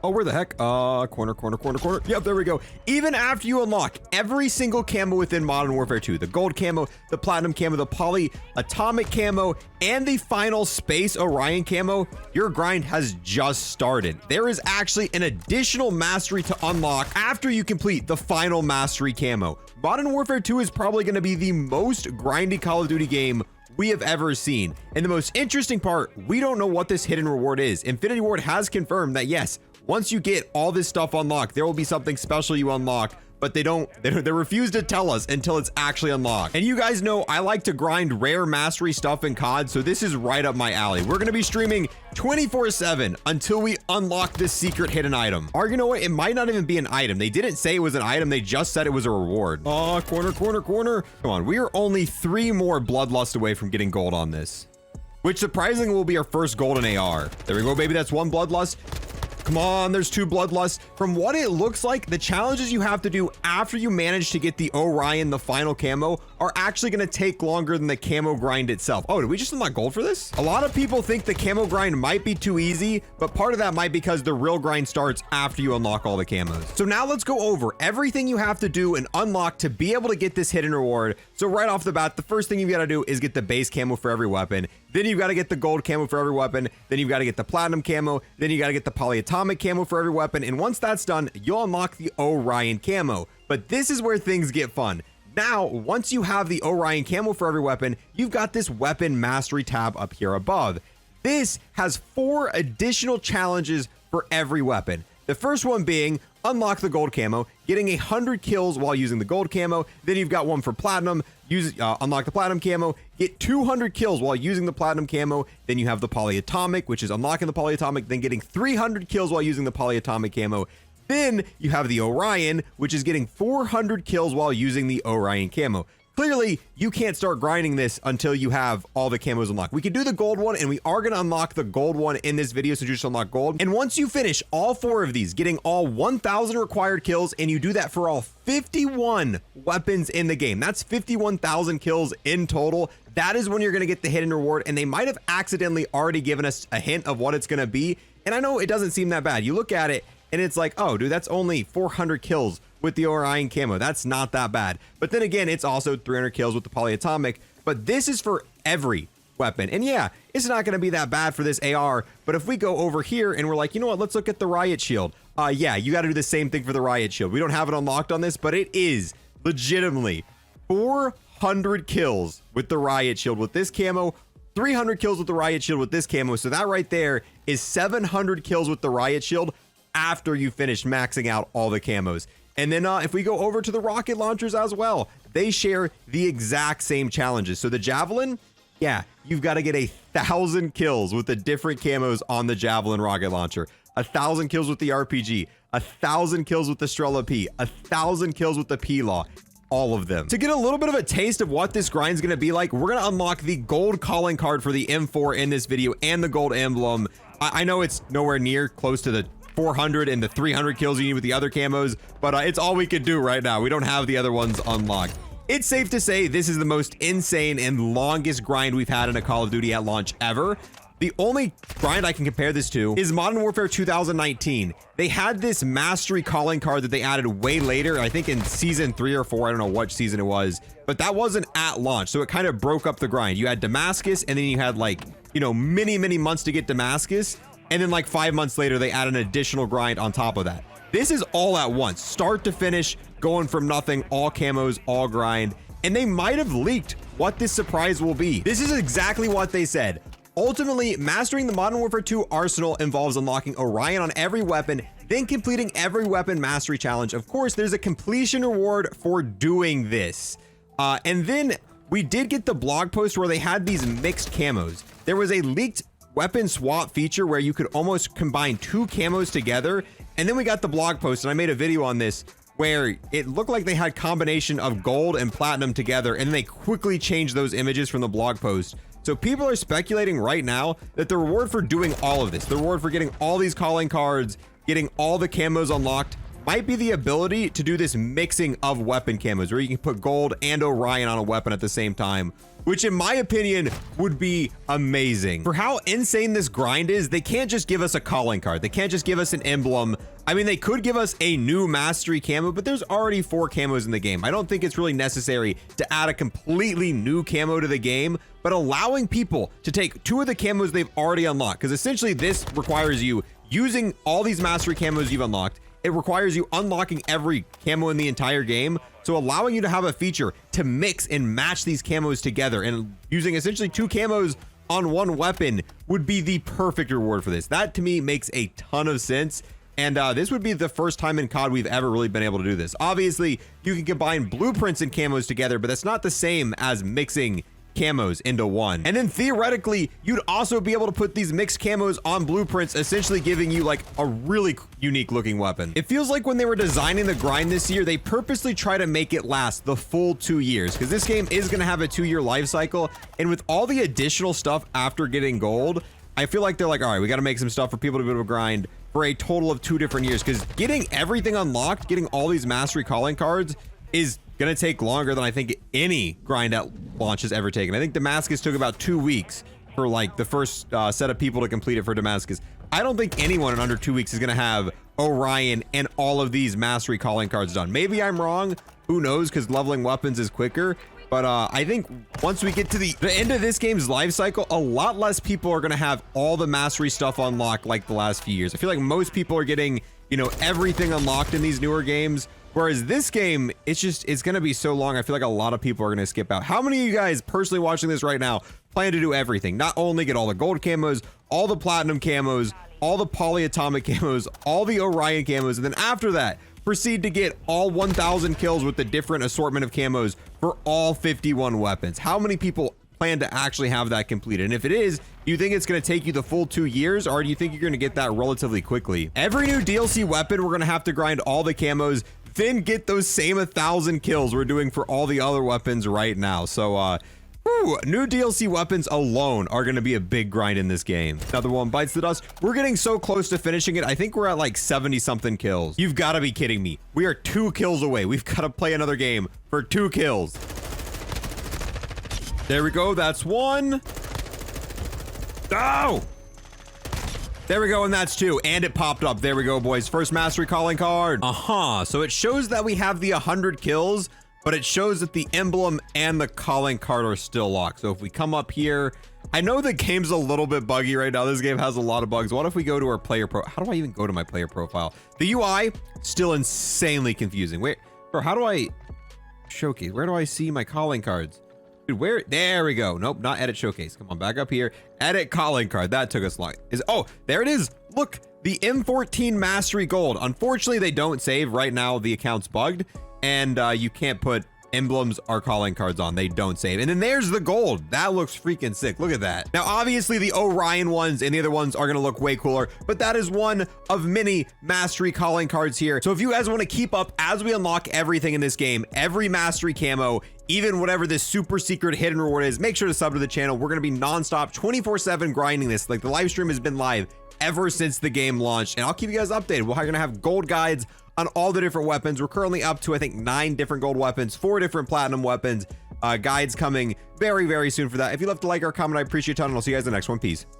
Oh, where the heck? Corner. Yep, there we go. Even after you unlock every single camo within Modern Warfare 2, the gold camo, the platinum camo, the polyatomic camo, and the final space Orion camo, your grind has just started. There is actually an additional mastery to unlock after you complete the final mastery camo. Modern Warfare 2 is probably going to be the most grindy Call of Duty game we have ever seen. And the most interesting part, we don't know what this hidden reward is. Infinity Ward has confirmed that yes, once you get all this stuff unlocked, there will be something special you unlock, but they refuse to tell us until it's actually unlocked. And you guys know I like to grind rare mastery stuff in COD, so this is right up my alley. We're going to be streaming 24/7 until we unlock this secret hidden item. Or you know what? It might not even be an item. They didn't say it was an item. They just said it was a reward. Oh, corner. Come on. We are only 3 more bloodlust away from getting gold on this, which surprisingly will be our first golden AR. There we go, baby. That's 1 bloodlust. Come on, there's 2 bloodlusts. From what it looks like, the challenges you have to do after you manage to get the Orion, the final camo, are actually going to take longer than the camo grind itself. Oh, did we just unlock gold for this? A lot of people think the camo grind might be too easy, but part of that might be because the real grind starts after you unlock all the camos. So now let's go over everything you have to do and unlock to be able to get this hidden reward. So right off the bat, the first thing you've got to do is get the base camo for every weapon. Then you've got to get the gold camo for every weapon. Then you've got to get the platinum camo. Then you got to get the polyatomic camo for every weapon. And once that's done, you'll unlock the Orion camo. But this is where things get fun. Now, once you have the Orion camo for every weapon, you've got this weapon mastery tab up here above. This has 4 additional challenges for every weapon. The first one being unlock the gold camo, getting 100 kills while using the gold camo. Then you've got one for platinum, unlock the platinum camo, get 200 kills while using the platinum camo. Then you have the polyatomic, which is unlocking the polyatomic, then getting 300 kills while using the polyatomic camo. Then you have the Orion, which is getting 400 kills while using the Orion camo. Clearly, you can't start grinding this until you have all the camos unlocked. We can do the gold one, and we are going to unlock the gold one in this video, so just unlock gold. And once you finish all 4 of these, getting all 1,000 required kills, and you do that for all 51 weapons in the game, that's 51,000 kills in total. That is when you're going to get the hidden reward, and they might have accidentally already given us a hint of what it's going to be. And I know it doesn't seem that bad. You look at it, and it's like, oh, dude, that's only 400 kills with the Orion camo. That's not that bad. But then again, it's also 300 kills with the polyatomic. But this is for every weapon. And yeah, it's not going to be that bad for this AR. But if we go over here and we're like, you know what, let's look at the riot shield. Yeah, you got to do the same thing for the riot shield. We don't have it unlocked on this, but it is legitimately 400 kills with the riot shield with this camo, 300 kills with the riot shield with this camo. So that right there is 700 kills with the riot shield after you finish maxing out all the camos. And then if we go over to the rocket launchers as well, they share the exact same challenges. So the javelin, yeah, you've got to get 1,000 kills with the different camos on the javelin rocket launcher, 1,000 kills with the RPG, 1,000 kills with the Strela P, 1,000 kills with the P-Law, all of them. To get a little bit of a taste of what this grind is going to be like, we're going to unlock the gold calling card for the M4 in this video and the gold emblem. I know it's nowhere near close to the 400 and the 300 kills you need with the other camos, but it's all we could do right now. We don't have the other ones unlocked. It's safe to say this is the most insane and longest grind we've had in a Call of Duty at launch ever. The only grind I can compare this to is Modern Warfare 2019. They had this mastery calling card that they added way later, I think in season 3 or 4, I don't know what season it was, but that wasn't at launch, so it kind of broke up the grind. You had Damascus, and then you had, like, you know, many months to get Damascus. And then like 5 months later, they add an additional grind on top of that. This is all at once, start to finish, going from nothing, all camos, all grind. And they might have leaked what this surprise will be. This is exactly what they said. Ultimately, mastering the Modern Warfare 2 arsenal involves unlocking Orion on every weapon, then completing every weapon mastery challenge. Of course, there's a completion reward for doing this. And then we did get the blog post where they had these mixed camos. There was a leaked weapon swap feature where you could almost combine 2 camos together. And then we got the blog post, and I made a video on this where it looked like they had combination of gold and platinum together, and they quickly changed those images from the blog post. So people are speculating right now that the reward for doing all of this, the reward for getting all these calling cards, getting all the camos unlocked, might be the ability to do this mixing of weapon camos where you can put gold and Orion on a weapon at the same time, which in my opinion would be amazing. For how insane this grind is, they can't just give us a calling card. They can't just give us an emblem. I mean, they could give us a new Mastery Camo, but there's already 4 camos in the game. I don't think it's really necessary to add a completely new camo to the game, but allowing people to take 2 of the camos they've already unlocked, because essentially this requires you using all these Mastery Camos you've unlocked. It requires you unlocking every camo in the entire game. So allowing you to have a feature to mix and match these camos together and using essentially 2 camos on 1 weapon would be the perfect reward for this. That to me makes a ton of sense. And this would be the first time in COD we've ever really been able to do this. Obviously, you can combine blueprints and camos together, but that's not the same as mixing camos into one. And then theoretically, you'd also be able to put these mixed camos on blueprints, essentially giving you like a really unique looking weapon. It feels like when they were designing the grind this year, they purposely try to make it last the full 2 years, because this game is going to have a 2-year life cycle. And with all the additional stuff after getting gold, I feel like they're like, all right, we got to make some stuff for people to be able to grind for a total of 2 different years, because getting everything unlocked, getting all these mastery calling cards is gonna take longer than I think any grind at launch has ever taken. I think Damascus took about 2 weeks for like the first set of people to complete it for Damascus. I don't think anyone in under 2 weeks is gonna have Orion and all of these mastery calling cards done. Maybe I'm wrong, who knows, because leveling weapons is quicker. But I think once we get to the end of this game's life cycle, a lot less people are going to have all the mastery stuff unlocked like the last few years. I feel like most people are getting, you know, everything unlocked in these newer games. Whereas this game, it's going to be so long. I feel like a lot of people are going to skip out. How many of you guys personally watching this right now plan to do everything? Not only get all the gold camos, all the platinum camos, all the polyatomic camos, all the Orion camos, and then after that, proceed to get all 1,000 kills with the different assortment of camos for all 51 weapons. How many people plan to actually have that completed? And if it is, do you think it's going to take you the full 2 years, or do you think you're going to get that relatively quickly? Every new DLC weapon, we're going to have to grind all the camos, then get those same 1,000 kills we're doing for all the other weapons right now. So, new DLC weapons alone are going to be a big grind in this game. Another one bites the dust. We're getting so close to finishing it. I think we're at like 70 something kills. You've got to be kidding me. We are 2 kills away. We've got to play another game for 2 kills. There we go. That's 1. Oh! There we go, and that's 2, and it popped up. There we go, boys. First mastery calling card. So it shows that we have the 100 kills, but it shows that the emblem and the calling card are still locked. So if we come up here, I know the game's a little bit buggy right now. This game has a lot of bugs. What if we go to our player pro? How do I even go to my player profile? The UI, still insanely confusing. Wait, bro, how do I showcase? Where do I see my calling cards? Dude, where? There we go. Nope, not edit showcase. Come on, back up here. Edit calling card. That took us long. Oh, there it is. Look, the M14 Mastery Gold. Unfortunately, they don't save right now. The account's bugged, and you can't put emblems or calling cards on. They don't save. And then there's the gold. That looks freaking sick. Look at that. Now, obviously, the Orion ones and the other ones are going to look way cooler, but that is one of many mastery calling cards here. So if you guys want to keep up as we unlock everything in this game, every mastery camo, even whatever this super secret hidden reward is, make sure to sub to the channel. We're going to be nonstop 24/7 grinding this. Like, the live stream has been live ever since the game launched, and I'll keep you guys updated. We're going to have gold guides on all the different weapons. We're currently up to, I think, 9 different gold weapons, 4 different platinum weapons. Guides coming very, very soon for that. If you love to like or comment, I appreciate it a ton, and I'll see you guys in the next one. Peace.